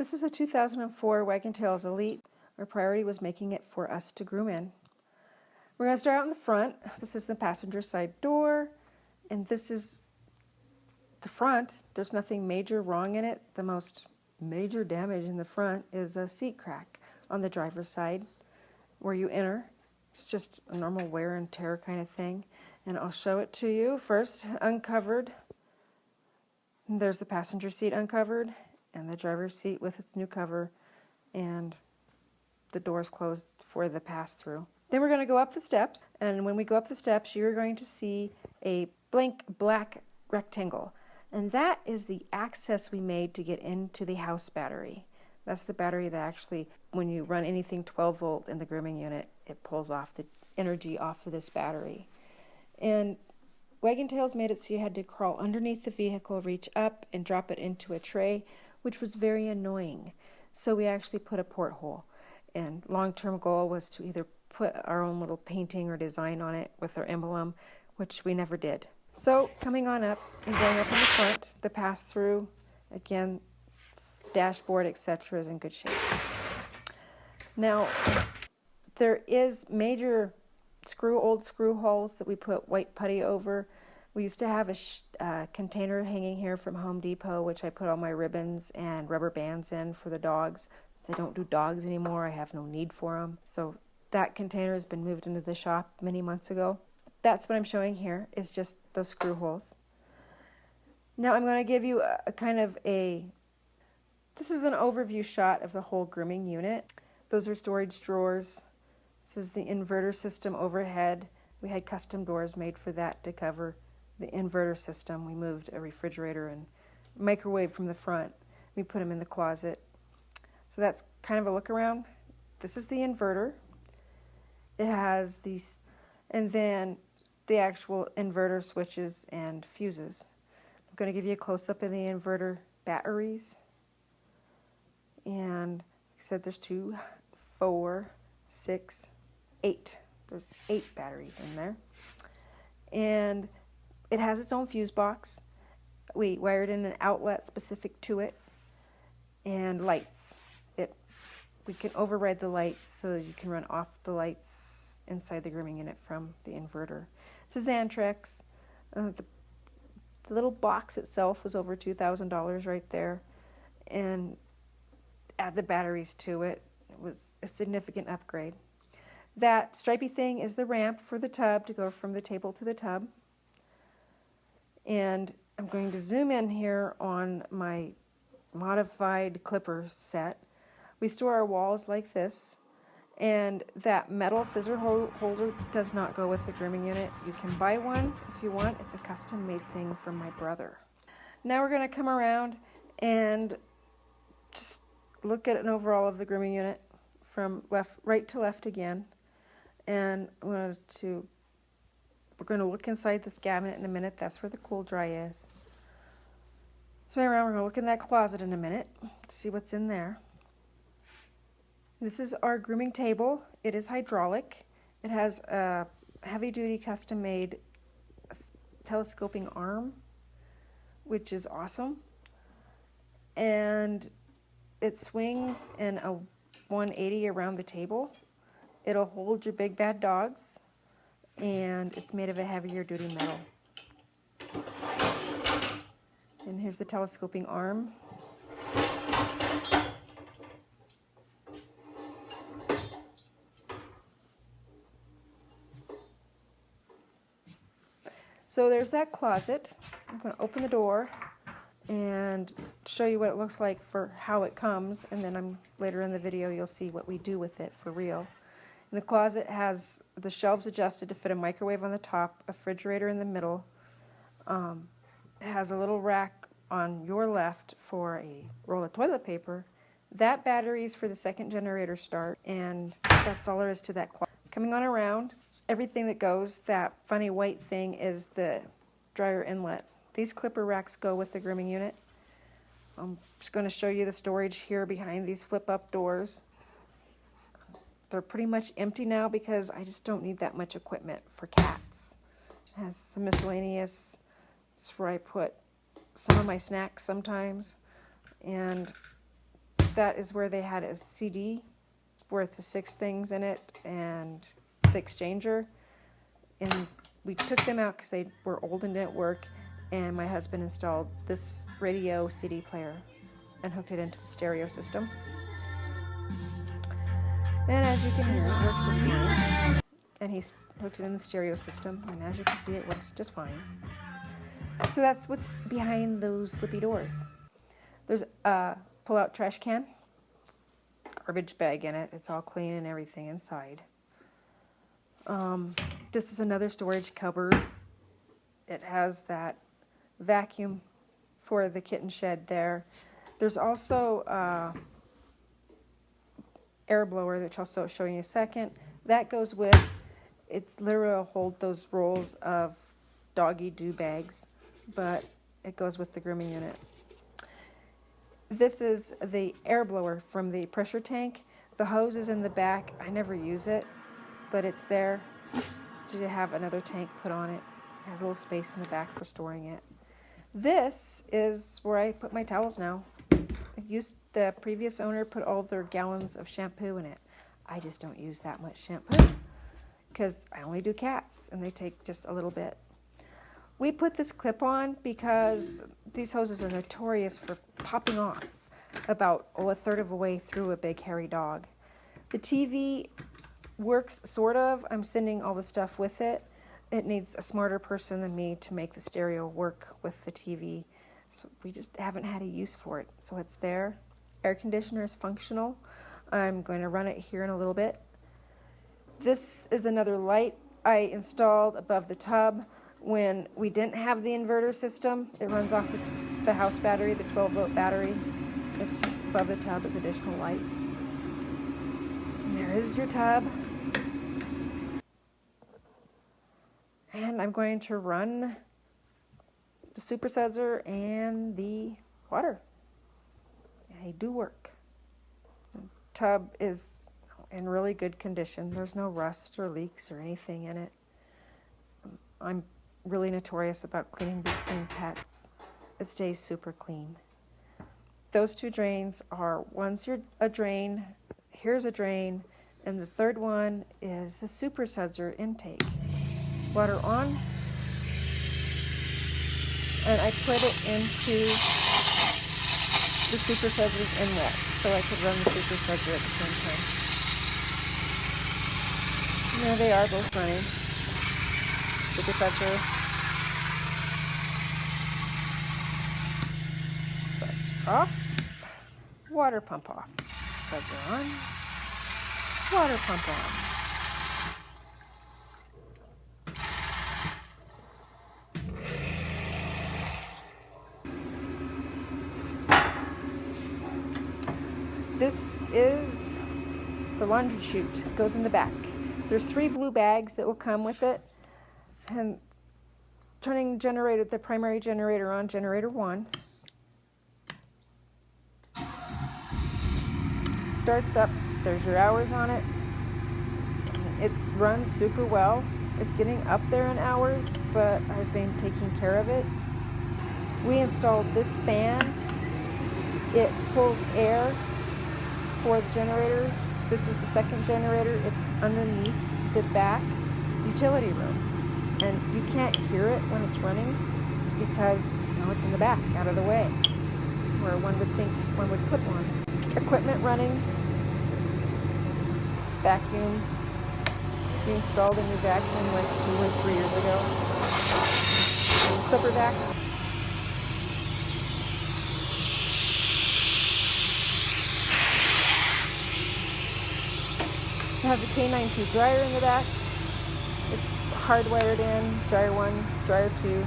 This is a 2004 Wagon Tails Elite. Our priority was making it for us to groom in. We're going to start out in the front. This is the passenger side door, and this is the front. There's nothing major wrong in it. The most major damage in the front is a seat crack on the driver's side where you enter. It's just a normal wear and tear kind of thing. And I'll show it to you. First, uncovered. And there's the passenger seat uncovered, and the driver's seat with its new cover, and the doors closed for the pass-through. Then we're going to go up the steps, and when we go up the steps, you're going to see a blank black rectangle, and that is the access we made to get into the house battery. That's the battery that actually, when you run anything 12 volt in the grooming unit, it pulls off the energy off of this battery. And Wagon Tails made it so you had to crawl underneath the vehicle, reach up, and drop it into a tray, which was very annoying. So we actually put a porthole. And long-term goal was to either put our own little painting or design on it with our emblem, which we never did. So coming on up and going up in the front, the pass-through, again, dashboard, etc. is in good shape. Now, there is major old screw holes that we put white putty over. We used to have a container hanging here from Home Depot, which I put all my ribbons and rubber bands in for the dogs. I don't do dogs anymore. I have no need for them. So that container has been moved into the shop many months ago. That's what I'm showing here, is just those screw holes. Now I'm going to give you this is an overview shot of the whole grooming unit. Those are storage drawers. This is the inverter system overhead. We had custom doors made for that to cover the inverter system. We moved a refrigerator and microwave from the front. We put them in the closet. So that's kind of a look around. This is the inverter. It has these, and then the actual inverter switches and fuses. I'm going to give you a close-up of the inverter batteries. And like I said, there's 2, 4, 6, 8. There's 8 batteries in there. And it has its own fuse box. We wired in an outlet specific to it. And lights. We can override the lights so you can run off the lights inside the grooming unit from the inverter. It's a Xantrex. The little box itself was over $2,000 right there. And add the batteries to it. It was a significant upgrade. That stripy thing is the ramp for the tub to go from the table to the tub. And I'm going to zoom in here on my modified clipper set. We store our walls like this, and that metal scissor holder does not go with the grooming unit. You can buy one if you want. It's a custom made thing from my brother. Now we're going to come around and just look at an overall of the grooming unit from right to left again. And we're going to look inside this cabinet in a minute. That's where the cool dry is. Swing around, we're going to look in that closet in a minute, see what's in there. This is our grooming table. It is hydraulic. It has a heavy-duty custom-made telescoping arm, which is awesome. And it swings in a 180 around the table. It'll hold your big bad dogs, and it's made of a heavier duty metal. And here's the telescoping arm. So there's that closet. I'm going to open the door and show you what it looks like for how it comes, and then later in the video you'll see what we do with it for real. And the closet has the shelves adjusted to fit a microwave on the top, a refrigerator in the middle. It has a little rack on your left for a roll of toilet paper. That battery is for the second generator start, and that's all there is to that closet. Coming on around, everything that goes, that funny white thing is the dryer inlet. These clipper racks go with the grooming unit. I'm just going to show you the storage here behind these flip-up doors. They're pretty much empty now because I just don't need that much equipment for cats. It has some miscellaneous. It's where I put some of my snacks sometimes. And that is where they had a CD worth the 6 things in it and the exchanger. And we took them out because they were old and didn't work. And my husband installed this radio CD player and hooked it into the stereo system. And as you can hear, it works just fine. And he's hooked it in the stereo system, and as you can see, it works just fine. So that's what's behind those flippy doors. There's a pull-out trash can, garbage bag in it. It's all clean and everything inside. This is another storage cupboard. It has that vacuum for the kitten shed there. There's also air blower, which I'll show you in a second. That goes with, it's literally hold those rolls of doggy do bags, but it goes with the grooming unit. This is the air blower from the pressure tank. The hose is in the back. I never use it, but it's there to have another tank put on it. It has a little space in the back for storing it. This is where I put my towels now. The previous owner put all their gallons of shampoo in it. I just don't use that much shampoo because I only do cats and they take just a little bit. We put this clip on because these hoses are notorious for popping off about a third of the way through a big hairy dog. The TV works sort of. I'm sending all the stuff with it. It needs a smarter person than me to make the stereo work with the TV. So we just haven't had a use for it. So it's there. Air conditioner is functional. I'm going to run it here in a little bit. This is another light I installed above the tub when we didn't have the inverter system. It runs off the house battery, the 12-volt battery. It's just above the tub as additional light. And there is your tub. And I'm going to run the super sudsor and the water. They do work. The tub is in really good condition. There's no rust or leaks or anything in it. I'm really notorious about cleaning between pets. It stays super clean. Those 2 drains are, one's a drain, here's a drain, and the third one is the super sudsor intake. Water on, and I put it into the super sudsor inlet so I could run the super sudsor at the same time. And there they are, both running. Super sudsor. Sudsor off. Water pump off. Sudsor on. Water pump on. This is the laundry chute. It goes in the back. There's 3 blue bags that will come with it. And turning the primary generator on, generator 1. Starts up. There's your hours on it. It runs super well. It's getting up there in hours, but I've been taking care of it. We installed this fan. It pulls air for the generator. This is the second generator. It's underneath the back utility room. And you can't hear it when it's running because it's in the back, out of the way, where one would think one would put one. Equipment running. Vacuum. We installed a new vacuum like 2 or 3 years ago. And clipper vac. It has a K92 dryer in the back. It's hardwired in, dryer 1, dryer 2.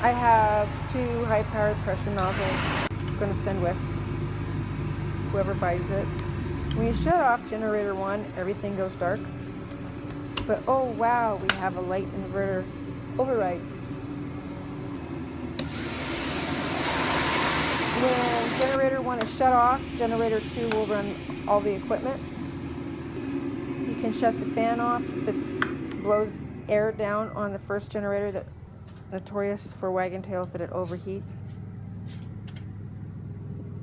I have 2 high-powered pressure nozzles I'm going to send with whoever buys it. When you shut off generator 1, everything goes dark. But oh wow, we have a light inverter override. When generator 1 is shut off, generator 2 will run all the equipment. You can shut the fan off that's blows air down on the first generator that's notorious for wagon tails that it overheats.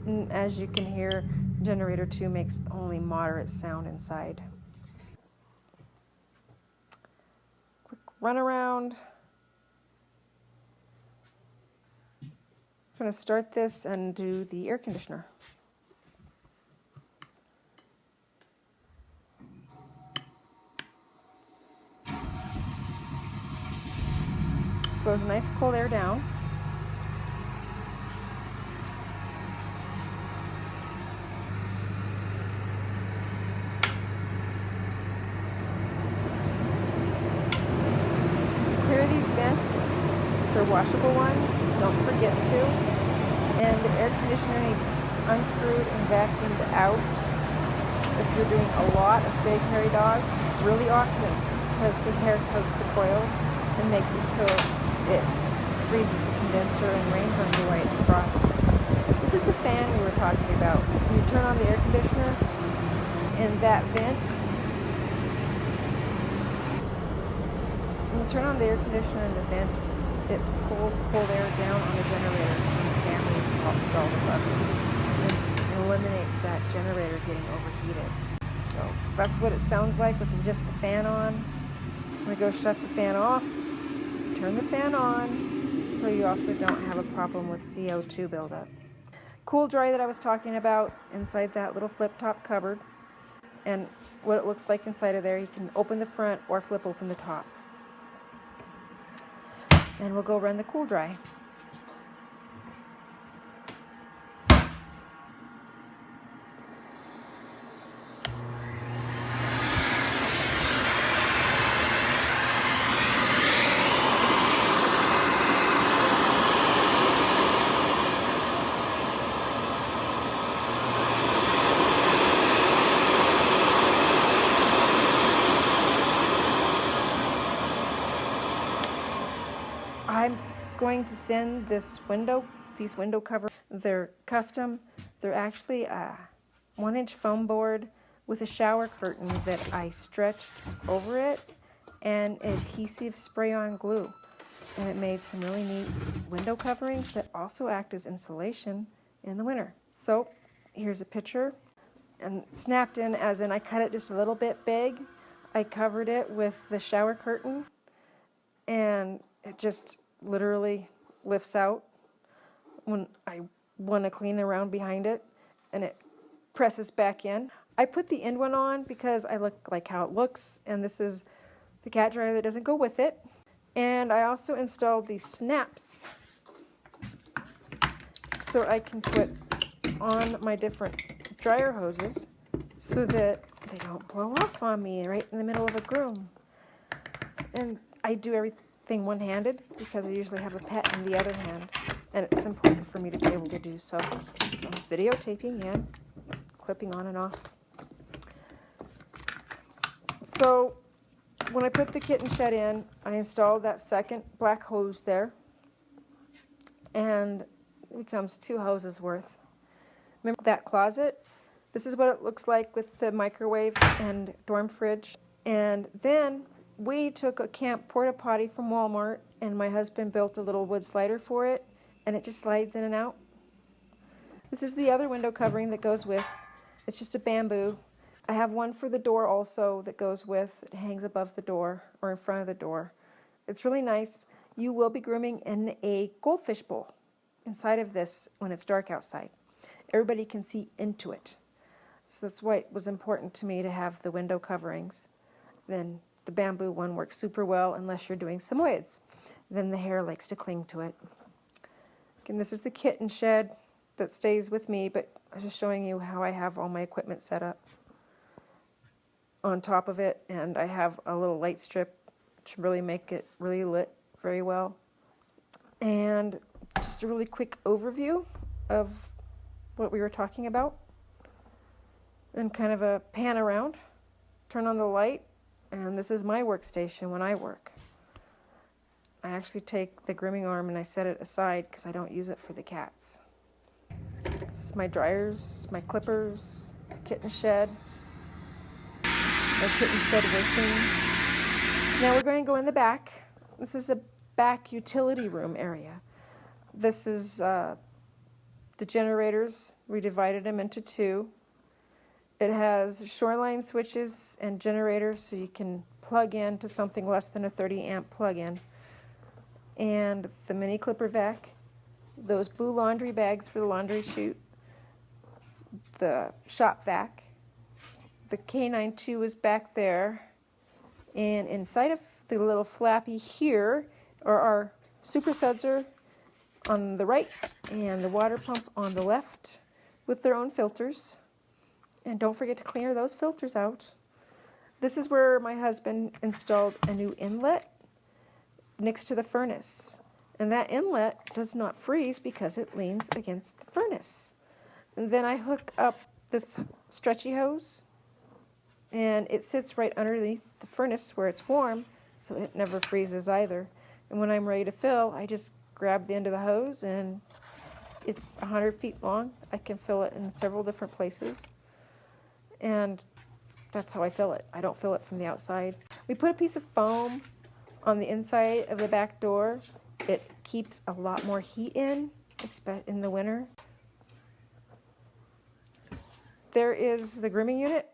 And as you can hear, generator 2 makes only moderate sound inside. Quick run around. I'm going to start this and do the air conditioner. Blows nice cold air down. Clear these vents. They're washable ones, don't forget to. And the air conditioner needs unscrewed and vacuumed out if you're doing a lot of big hairy dogs really often, because the hair coats the coils and makes it so it freezes the condenser and rains on you while it frosts. This is the fan we were talking about. When you turn on the air conditioner and that vent, when you turn on the air conditioner and the vent, it pulls cold air down on the generator from the fan that's installed above it and eliminates that generator getting overheated. So that's what it sounds like with just the fan on. I'm going to go shut the fan off, turn the fan on, so you also don't have a problem with CO2 buildup. Cool dry that I was talking about inside that little flip top cupboard, and what it looks like inside of there. You can open the front or flip open the top. And we'll go run the cool dry. I'm going to send these window covers. They're custom. They're actually a 1-inch foam board with a shower curtain that I stretched over it and adhesive spray-on glue. And it made some really neat window coverings that also act as insulation in the winter. So here's a picture, and snapped in as in I cut it just a little bit big. I covered it with the shower curtain, and it just literally lifts out when I want to clean around behind it, and it presses back in. I put the end one on because I like how it looks, and this is the cat dryer that doesn't go with it. And I also installed these snaps so I can put on my different dryer hoses so that they don't blow off on me right in the middle of a groom. And I do everything one-handed because I usually have a pet in the other hand, and it's important for me to be able to do so. So I'm videotaping and clipping on and off. So when I put the kitten shed in, I installed that second black hose there, and it becomes 2 hoses worth. Remember that closet? This is what it looks like with the microwave and dorm fridge. And then we took a camp porta potty from Walmart, and my husband built a little wood slider for it, and it just slides in and out. This is the other window covering that goes with. It's just a bamboo. I have one for the door also that goes with. It hangs above the door or in front of the door. It's really nice. You will be grooming in a goldfish bowl inside of this when it's dark outside. Everybody can see into it. So that's why it was important to me to have the window coverings. Then the bamboo one works super well unless you're doing samoyeds. Then the hair likes to cling to it. And this is the kitten shed that stays with me, but I was just showing you how I have all my equipment set up on top of it, and I have a little light strip to really make it really lit very well. And just a really quick overview of what we were talking about, and kind of a pan around, turn on the light, and this is my workstation when I work. I actually take the grooming arm and I set it aside because I don't use it for the cats. This is my dryers, my clippers, kitten shed, my kitten shed working. Now we're going to go in the back. This is the back utility room area. This is the generators. We divided them into two. It has shoreline switches and generators so you can plug in to something less than a 30 amp plug-in. And the mini clipper vac, those blue laundry bags for the laundry chute, the shop vac, the K92 is back there, and inside of the little flappy here are our super sudsor on the right and the water pump on the left with their own filters. And don't forget to clear those filters out. This is where my husband installed a new inlet next to the furnace. And that inlet does not freeze because it leans against the furnace. And then I hook up this stretchy hose, and it sits right underneath the furnace where it's warm, so it never freezes either. And when I'm ready to fill, I just grab the end of the hose, and it's 100 feet long. I can fill it in several different places. And that's how I fill it. I don't fill it from the outside. We put a piece of foam on the inside of the back door. It keeps a lot more heat in the winter. There is the grooming unit.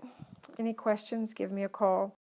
Any questions, give me a call.